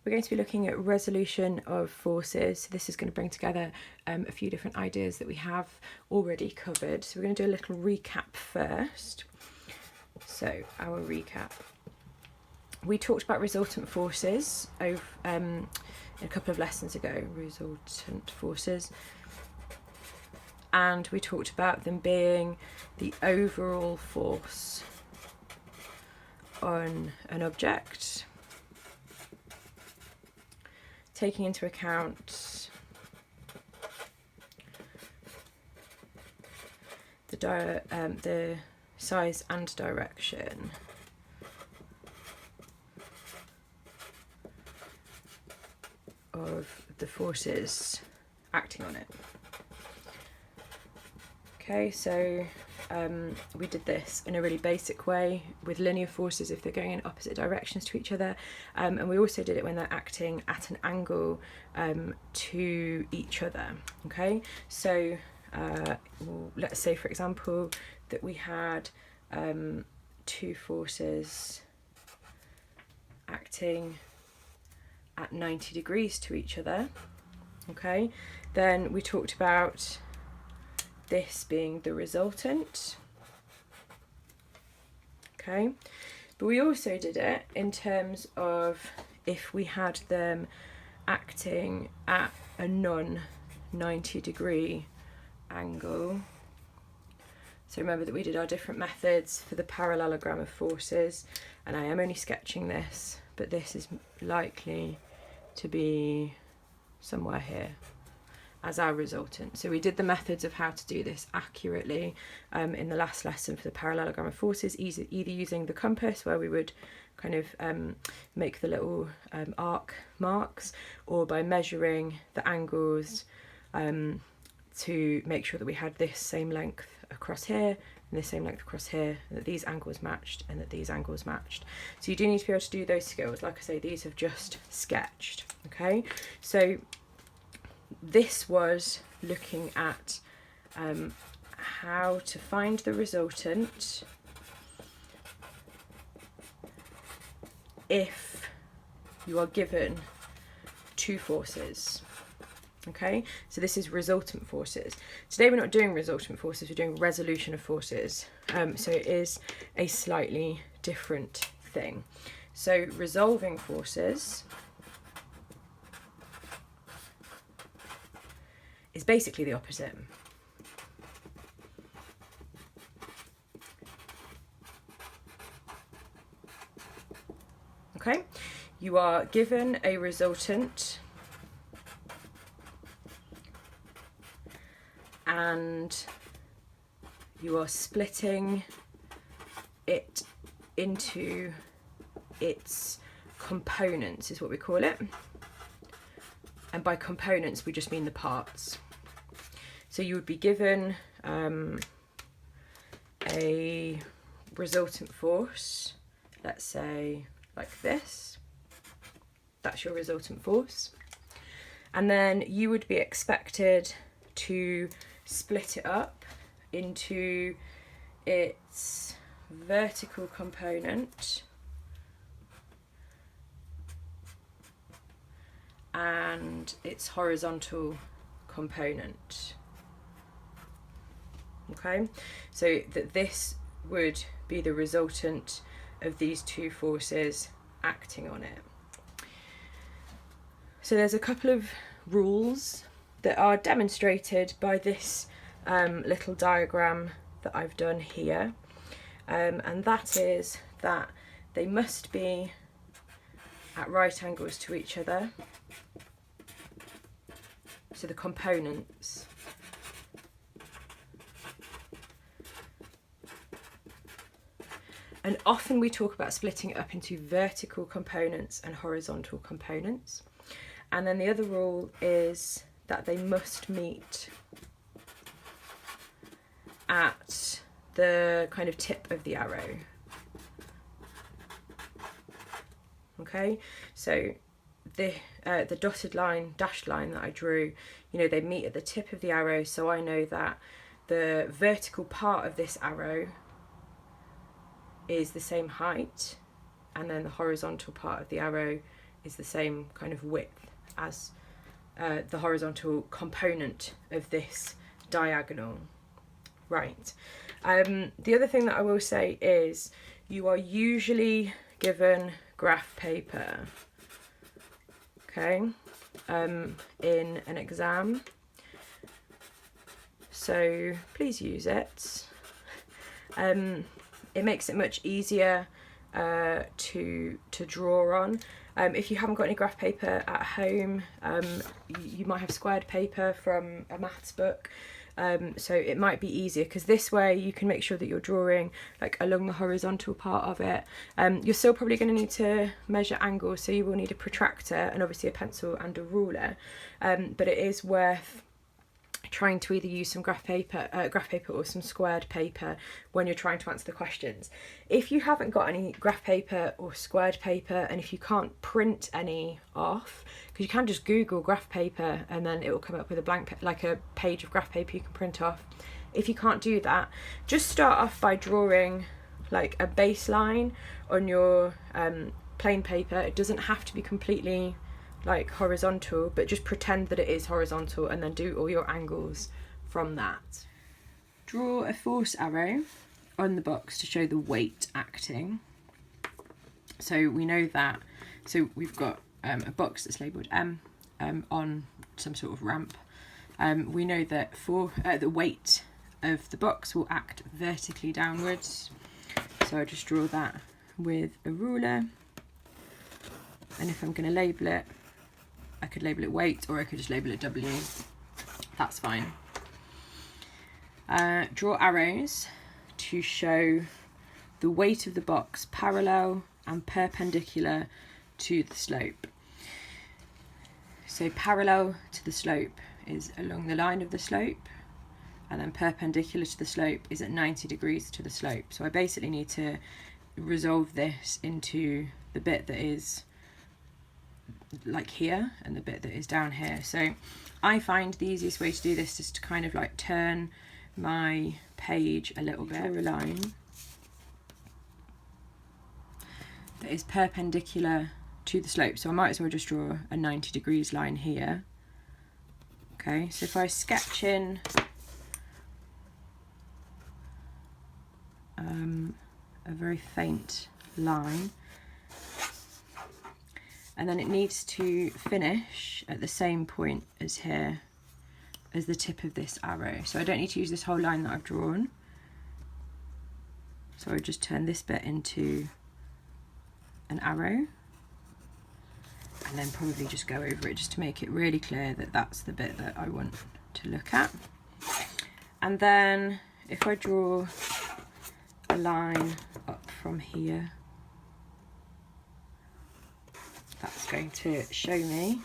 We're going to be looking at resolution of forces. So this is going to bring together a few different ideas that we have already covered. So we're going to do a little recap first. So our recap. We talked about resultant forces over, a couple of lessons ago, resultant forces. And we talked about them being the overall force on an object, taking into account the size and direction of the forces acting on it. Okay, so we did this in a really basic way with linear forces if they're going in opposite directions to each other, and we also did it when they're acting at an angle to each other. Okay, so let's say, for example, that we had two forces acting at 90 degrees to each other. Okay, then we talked about this being the resultant. Okay, but we also did it in terms of if we had them acting at a non-90 degree angle. So remember that we did our different methods for the parallelogram of forces, and I am only sketching this, but this is likely to be somewhere here as our resultant. So we did the methods of how to do this accurately in the last lesson for the parallelogram of forces, either using the compass, where we would kind of make the little arc marks, or by measuring the angles to make sure that we had this same length across here and this same length across here, and that these angles matched and that these angles matched. So you do need to be able to do those skills. Like I say, these have just sketched. Okay, so this was looking at how to find the resultant if you are given two forces. Okay, so this is resultant forces. Today we're not doing resultant forces, we're doing resolution of forces. So it is a slightly different thing. So resolving forces is basically the opposite. Okay, you are given a resultant and you are splitting it into its components, is what we call it. And by components, we just mean the parts. So you would be given a resultant force, let's say like this. That's your resultant force. And then you would be expected to split it up into its vertical component and its horizontal component. Okay, so that this would be the resultant of these two forces acting on it. So there's a couple of rules that are demonstrated by this little diagram that I've done here, and that is that they must be at right angles to each other. So the components. And often we talk about splitting it up into vertical components and horizontal components. And then the other rule is that they must meet at the kind of tip of the arrow. Okay, so the dotted line, dashed line that I drew, you know, they meet at the tip of the arrow, so I know that the vertical part of this arrow is the same height, and then the horizontal part of the arrow is the same kind of width as the horizontal component of this diagonal. Right. The other thing that I will say is you are usually given graph paper, okay, in an exam. So please use it. It makes it much easier to draw on. If you haven't got any graph paper at home, you might have squared paper from a maths book. So it might be easier because this way you can make sure that you're drawing like along the horizontal part of it. You're still probably going to need to measure angles, so you will need a protractor and obviously a pencil and a ruler, but it is worth trying to either use some graph paper or some squared paper when you're trying to answer the questions. If you haven't got any graph paper or squared paper, and if you can't print any off, because you can just Google graph paper and then it will come up with a blank, like a page of graph paper you can print off. If you can't do that, just start off by drawing like a baseline on your plain paper. It doesn't have to be completely like horizontal, but just pretend that it is horizontal and then do all your angles from that. Draw a force arrow on the box to show the weight acting. So we know that, so we've got a box that's labelled M on some sort of ramp. We know that for the weight of the box will act vertically downwards. So I just draw that with a ruler, and if I'm going to label it, I could label it weight, or I could just label it W. That's fine. Draw arrows to show the weight of the box parallel and perpendicular to the slope. So parallel to the slope is along the line of the slope, and then perpendicular to the slope is at 90 degrees to the slope. So I basically need to resolve this into the bit that is like here and the bit that is down here. So I find the easiest way to do this is to kind of like turn my page a little bit, draw a line that is perpendicular to the slope. So I might as well just draw a 90 degrees line here. Okay, so if I sketch in a very faint line, and then it needs to finish at the same point as here, as the tip of this arrow. So I don't need to use this whole line that I've drawn. So I just turn this bit into an arrow, and then probably just go over it just to make it really clear that that's the bit that I want to look at. And then if I draw a line up from here, that's going to show me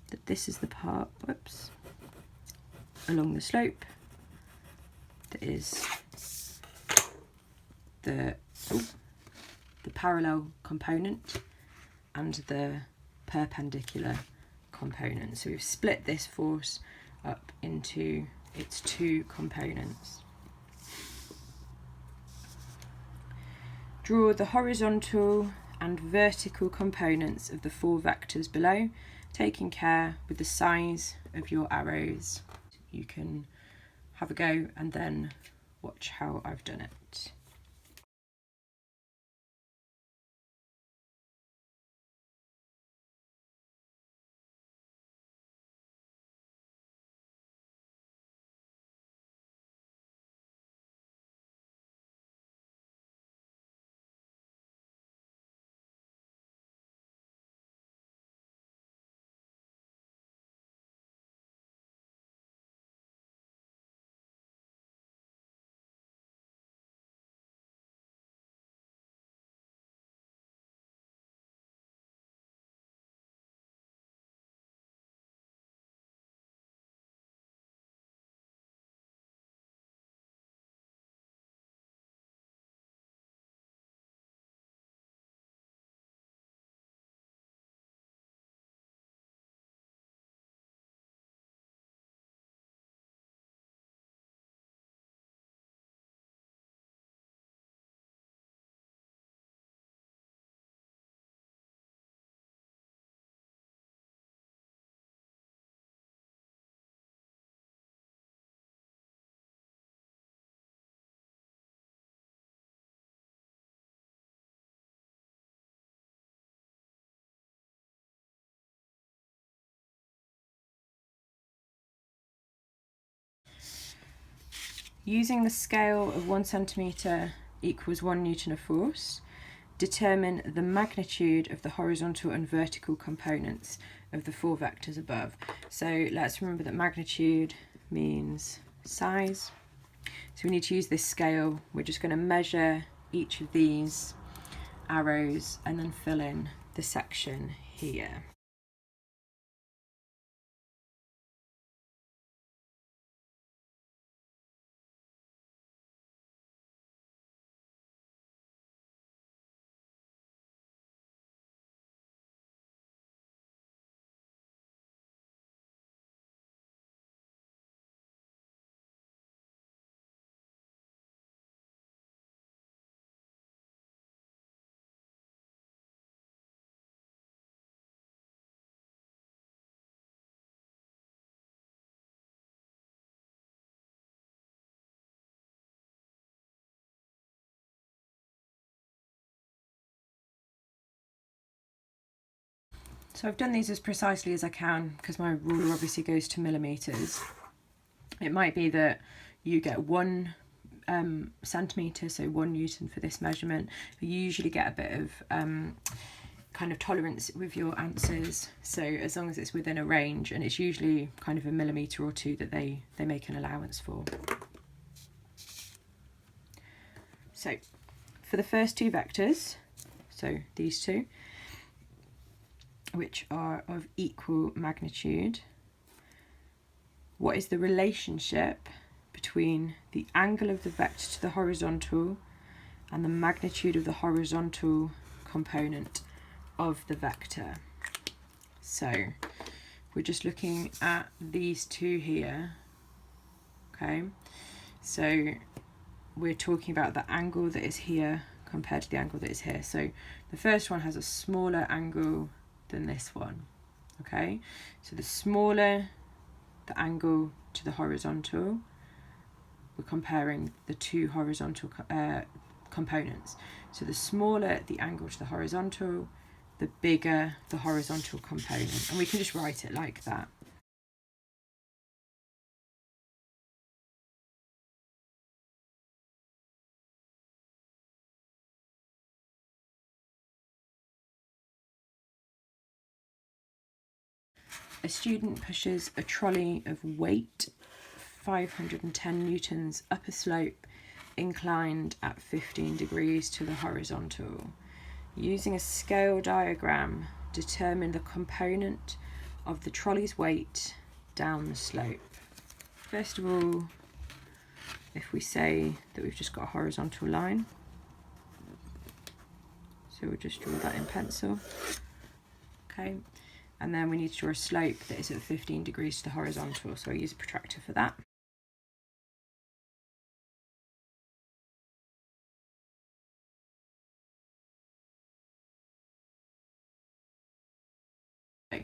that this is the part, whoops, along the slope that is the parallel component and the perpendicular component. So we've split this force up into its two components. Draw the horizontal and vertical components of the four vectors below, taking care with the size of your arrows. You can have a go and then watch how I've done it. Using the scale of 1 centimetre equals 1 Newton of force, determine the magnitude of the horizontal and vertical components of the 4 vectors above. So let's remember that magnitude means size. So we need to use this scale. We're just going to measure each of these arrows and then fill in the section here. So I've done these as precisely as I can because my ruler obviously goes to millimetres. It might be that you get 1 centimetre, so 1 Newton for this measurement. You usually get a bit of kind of tolerance with your answers, so as long as it's within a range, and it's usually kind of a millimetre or 2 that they make an allowance for. So for the first 2 vectors, so these 2, which are of equal magnitude, what is the relationship between the angle of the vector to the horizontal and the magnitude of the horizontal component of the vector? So we're just looking at these 2 here, okay? So we're talking about the angle that is here compared to the angle that is here. So the first one has a smaller angle than this one, okay? So the smaller the angle to the horizontal, we're comparing the 2 horizontal components. So the smaller the angle to the horizontal, the bigger the horizontal component. And we can just write it like that. A student pushes a trolley of weight 510 newtons up a slope inclined at 15 degrees to the horizontal. Using a scale diagram, determine the component of the trolley's weight down the slope. First of all, if we say that we've just got a horizontal line, so we'll just draw that in pencil, okay? And then we need to draw a slope that is at 15 degrees to the horizontal, so I'll use a protractor for that. So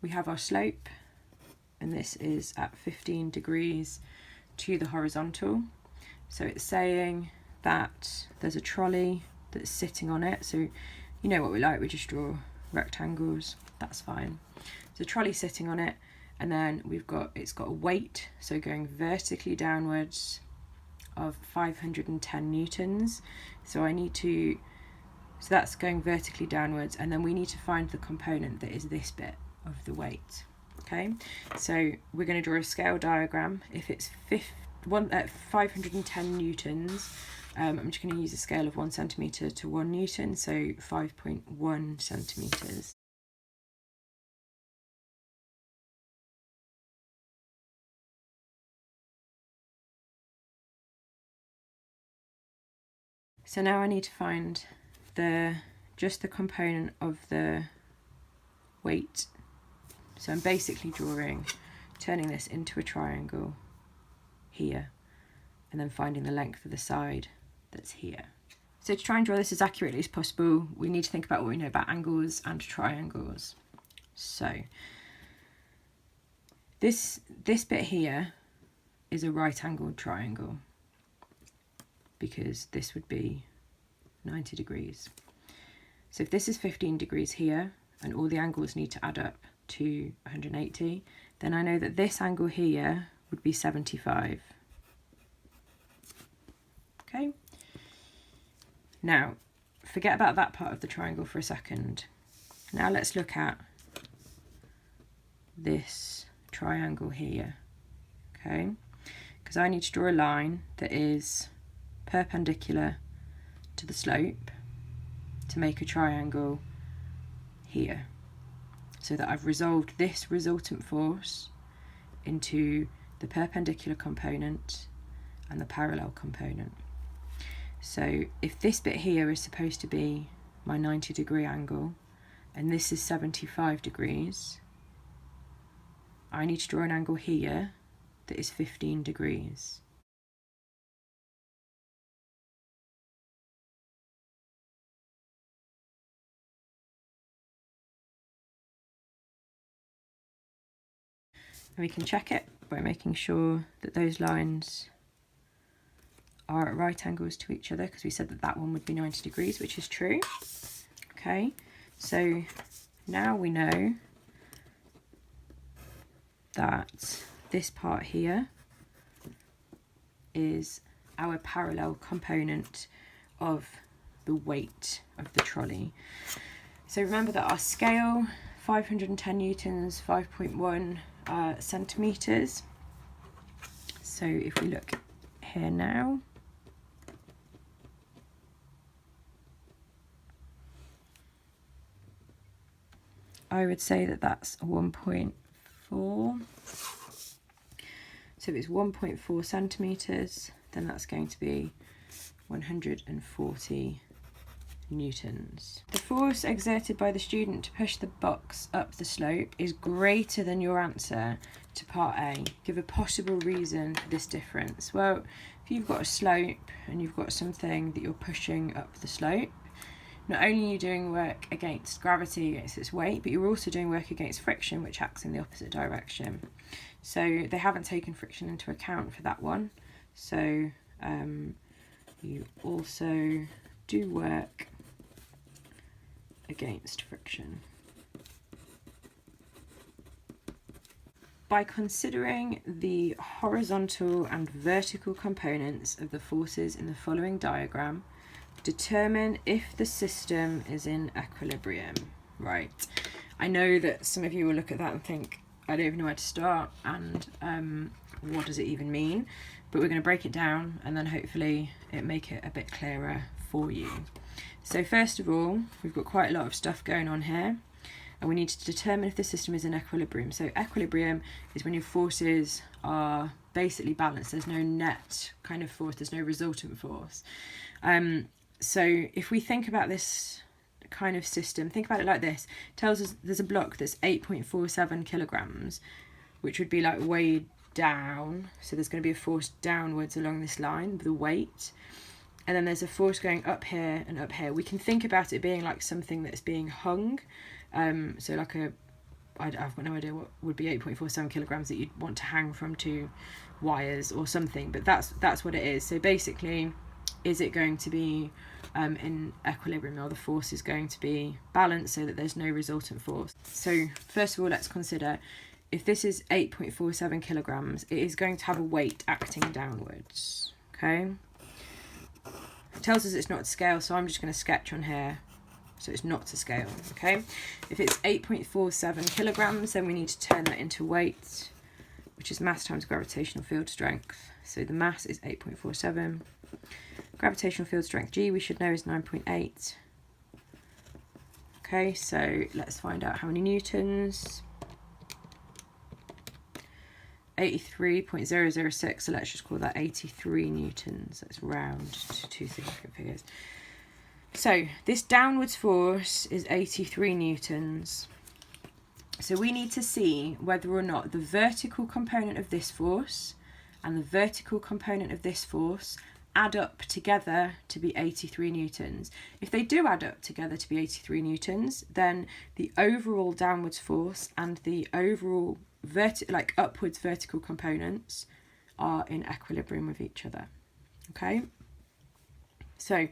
we have our slope, and this is at 15 degrees to the horizontal. So it's saying that there's a trolley that's sitting on it. So you know what we like, we just draw rectangles, that's fine. So trolley sitting on it, and then it's got a weight, so going vertically downwards, of 510 newtons. So that's going vertically downwards, and then we need to find the component that is this bit of the weight. Okay, so we're going to draw a scale diagram. If it's 510 newtons, I'm just going to use a scale of 1 centimetre to 1 Newton, so 5.1 centimetres. So now I need to find just the component of the weight. So I'm basically turning this into a triangle here, and then finding the length of the side that's here. So to try and draw this as accurately as possible, we need to think about what we know about angles and triangles. So this bit here is a right-angled triangle, because this would be 90 degrees. So if this is 15 degrees here, and all the angles need to add up to 180, then I know that this angle here would be 75. Now, forget about that part of the triangle for a second. Now let's look at this triangle here, okay? Because I need to draw a line that is perpendicular to the slope to make a triangle here, so that I've resolved this resultant force into the perpendicular component and the parallel component. So if this bit here is supposed to be my 90-degree angle and this is 75 degrees, I need to draw an angle here that is 15 degrees. And we can check it by making sure that those lines are at right angles to each other, because we said that that one would be 90 degrees, which is true. Okay, so now we know that this part here is our parallel component of the weight of the trolley. So remember that our scale, 510 newtons, 5.1 centimetres. So if we look here now, I would say that that's 1.4. So if it's 1.4 centimetres, then that's going to be 140 newtons. The force exerted by the student to push the box up the slope is greater than your answer to part A. Give a possible reason for this difference. Well, if you've got a slope and you've got something that you're pushing up the slope, not only are you doing work against gravity, against its weight, but you're also doing work against friction, which acts in the opposite direction. So they haven't taken friction into account for that one. So you also do work against friction. By considering the horizontal and vertical components of the forces in the following diagram, determine if the system is in equilibrium. Right, I know that some of you will look at that and think, I don't even know where to start, and what does it even mean? But we're going to break it down and then hopefully it make it a bit clearer for you. So first of all, we've got quite a lot of stuff going on here, and we need to determine if the system is in equilibrium. So equilibrium is when your forces are basically balanced. There's no net kind of force, there's no resultant force. So if we think about this kind of system, think about it like this. It tells us there's a block that's 8.47 kilograms, which would be like weighed down. So there's going to be a force downwards along this line with the weight. And then there's a force going up here and up here. We can think about it being like something that's being hung. So like I've got no idea what would be 8.47 kilograms that you'd want to hang from two wires or something. But that's what it is. So basically, is it going to be in equilibrium, or the force is going to be balanced so that there's no resultant force? So first of all, let's consider if this is 8.47 kilograms, it is going to have a weight acting downwards. Okay, it tells us it's not to scale, so I'm just going to sketch on here so it's not to scale. Okay, if it's 8.47 kilograms, then we need to turn that into weight, which is mass times gravitational field strength. So the mass is 8.47. Gravitational field strength G, we should know, is 9.8. Okay, so let's find out how many newtons. 83.006, so let's just call that 83 newtons. Let's round to two significant figures. So this downwards force is 83 newtons. So we need to see whether or not the vertical component of this force and the vertical component of this force add up together to be 83 newtons. If they do add up together to be 83 newtons, then the overall downwards force and the overall upwards vertical components are in equilibrium with each other. Okay, so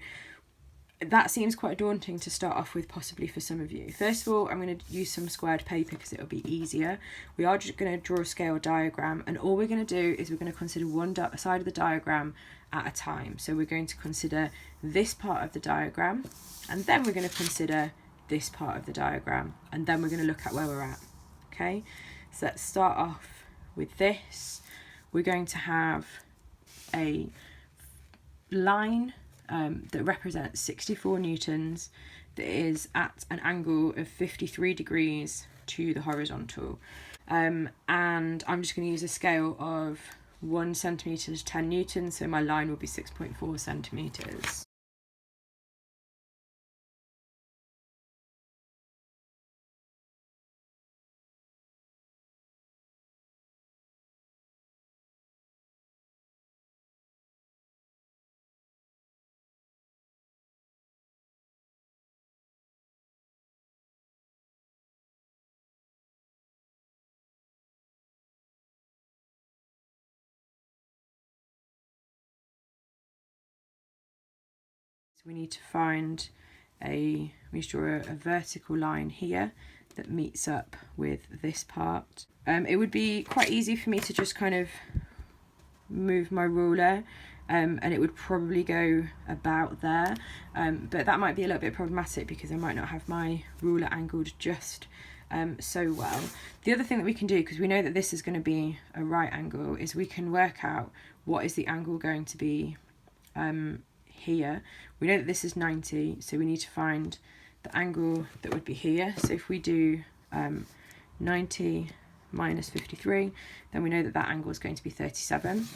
that seems quite daunting to start off with, possibly for some of you. First of all, I'm going to use some squared paper because it'll be easier. We are just going to draw a scale diagram, and all we're going to do is we're going to consider one side of the diagram at a time. So we're going to consider this part of the diagram, and then we're going to consider this part of the diagram, and then we're going to look at where we're at. Okay, so let's start off with this. We're going to have a line that represents 64 newtons that is at an angle of 53 degrees to the horizontal. And I'm just going to use a scale of 1 centimetre to 10 newtons, so my line will be 6.4 centimetres. We need to find we draw a vertical line here that meets up with this part. It would be quite easy for me to just kind of move my ruler, and it would probably go about there, but that might be a little bit problematic because I might not have my ruler angled just so well. The other thing that we can do, because we know that this is going to be a right angle, is we can work out what is the angle going to be here. We know that this is 90, so we need to find the angle that would be here. So if we do 90 minus 53, then we know that that angle is going to be 37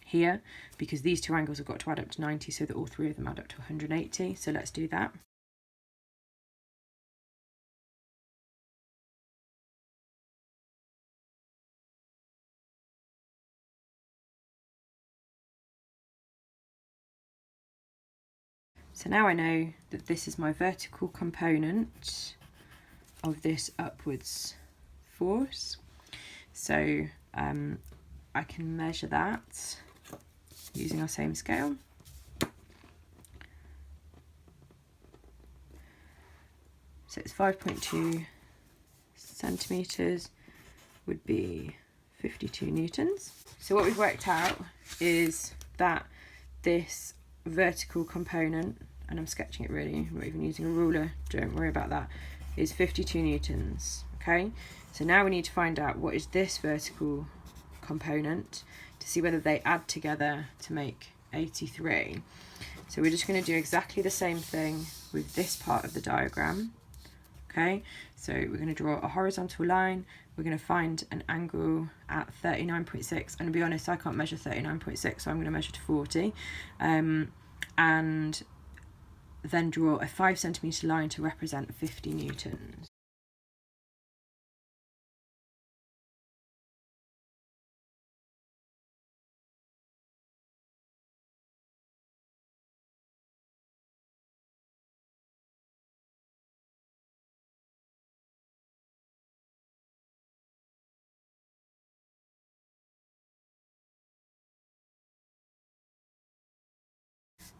here, because these two angles have got to add up to 90, so that all three of them add up to 180. So let's do that. So now I know that this is my vertical component of this upwards force. So I can measure that using our same scale. So it's 5.2 centimetres would be 52 newtons. So what we've worked out is that this vertical component, and I'm sketching it really, I'm not even using a ruler, don't worry about that, is 52 newtons. Okay, so now we need to find out what is this vertical component to see whether they add together to make 83. So we're just going to do exactly the same thing with this part of the diagram. Okay, so we're going to draw a horizontal line, we're going to find an angle at 39.6, and to be honest I can't measure 39.6, so I'm going to measure to 40, and then draw a 5 centimetre line to represent 50 newtons.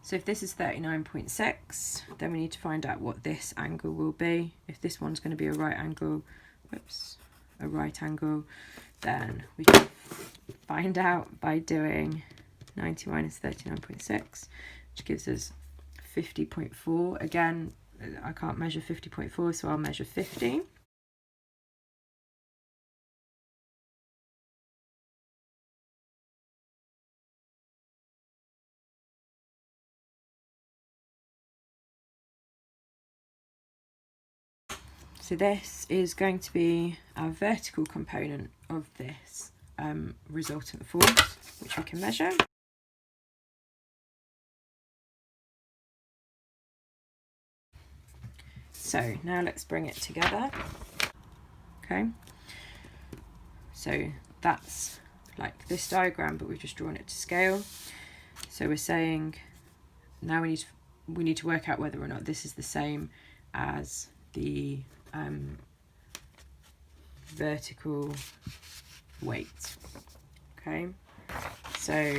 So if this is 39.6, then we need to find out what this angle will be. If this one's going to be a right angle, then we can find out by doing 90 minus 39.6, which gives us 50.4. Again, I can't measure 50.4, so I'll measure 50. So this is going to be our vertical component of this resultant force, which we can measure. So now let's bring it together. Okay, so that's like this diagram, but we've just drawn it to scale. So we're saying now we need to work out whether or not this is the same as the vertical weight. Okay, so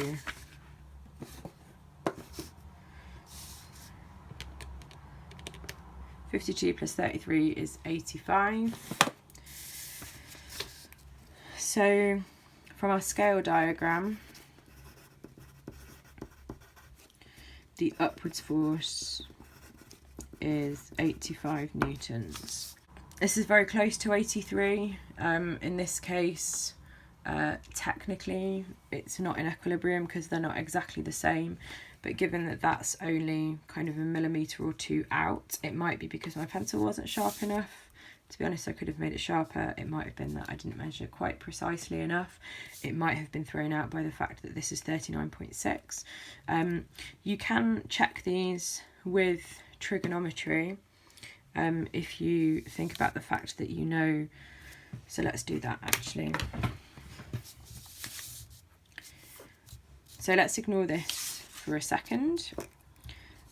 52 plus 33 is 85. So from our scale diagram, the upwards force is 85 newtons. This is very close to 83. In this case, technically it's not in equilibrium because they're not exactly the same, but given that that's only kind of a millimetre or two out, it might be because my pencil wasn't sharp enough. To be honest, I could have made it sharper. It might have been that I didn't measure it quite precisely enough. It might have been thrown out by the fact that this is 39.6. You can check these with trigonometry if you think about the fact that you know. So let's do that actually. So let's ignore this for a second.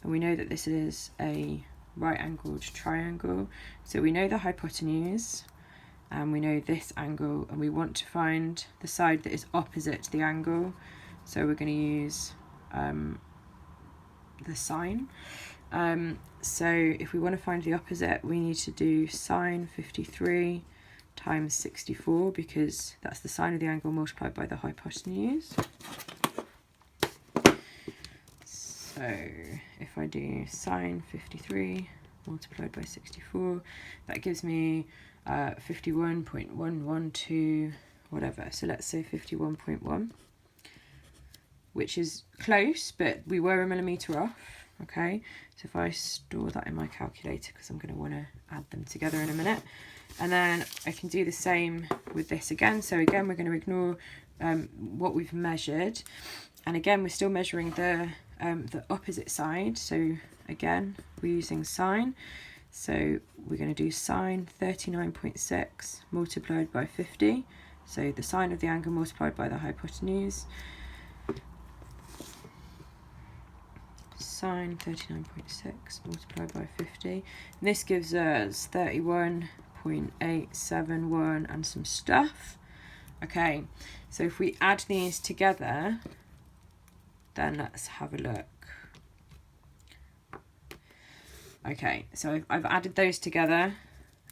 And we know that this is a right-angled triangle. So we know the hypotenuse and we know this angle, and we want to find the side that is opposite to the angle. So we're going to use the sine. So if we want to find the opposite, we need to do sine 53 times 64, because that's the sine of the angle multiplied by the hypotenuse. So if I do sine 53 multiplied by 64, that gives me 51.112 whatever. So let's say 51.1, which is close, but we were a millimetre off. Okay, so if I store that in my calculator, because I'm going to want to add them together in a minute, and then I can do the same with this again. So again, we're going to ignore what we've measured, and again we're still measuring the opposite side. So again, we're using sine, so we're going to do sine 39.6 multiplied by 50, so the sine of the angle multiplied by the hypotenuse. Sine 39.6 multiplied by 50, and this gives us 31.871 and some stuff. Okay, so if we add these together, then let's have a look. Okay, so I've added those together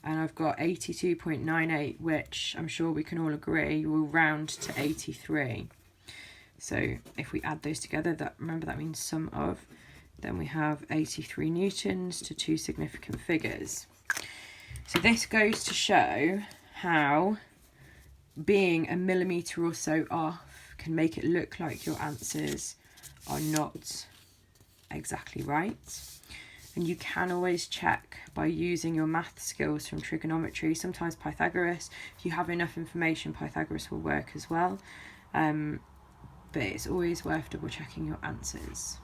and I've got 82.98, which I'm sure we can all agree will round to 83. So if we add those together, that, remember, that means sum of, then we have 83 newtons to two significant figures. So this goes to show how being a millimetre or so off can make it look like your answers are not exactly right. And you can always check by using your math skills from trigonometry. Sometimes Pythagoras, if you have enough information, Pythagoras will work as well. But it's always worth double checking your answers.